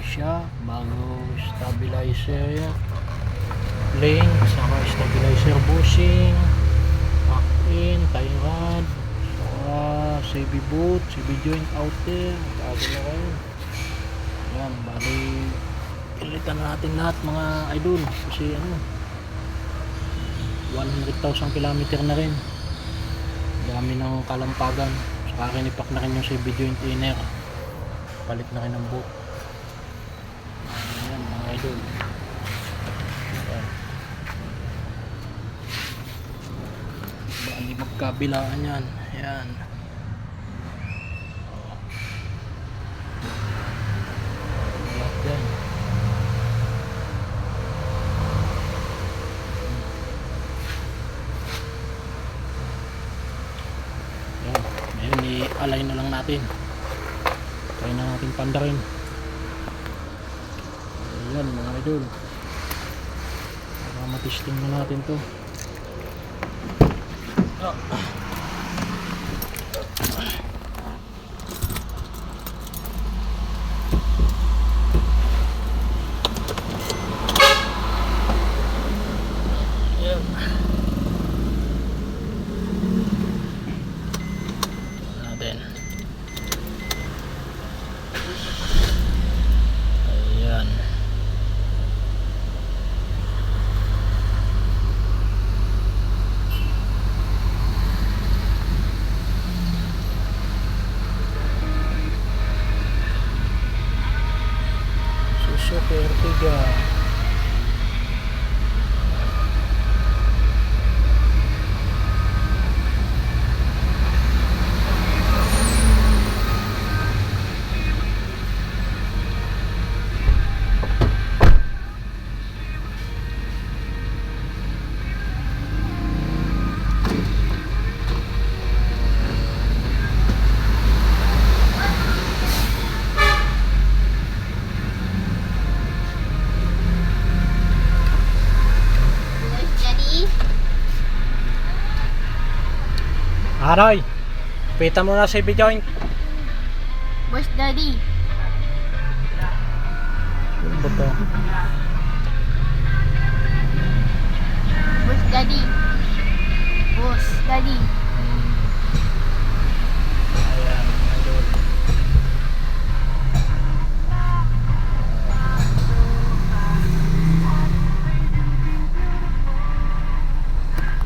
siya, bago stabilizer link, saka stabilizer bushing, back-in, tie rod, saka CV boot, CV joint outer, bago na kayo. Yan, bali pilitan natin lahat mga idol kasi 100,000 kilometer na rin, dami ng kalampagan. Saka kinipak na rin yung CV joint inner, palit na rin ng boot. Ayan mga idol. Ayan. Bali magkabilaan yan. Ayan. Lahat yan. Ayan. Ngayon i-align na lang natin. Try na natin panda rin. Ayan mga idol, para matisting na natin to. Ayan natin. Ayan. Suzuki Ertiga. Aroy, pita mo na si CV joint. Boss Daddy. Ano ba to? Boss Daddy.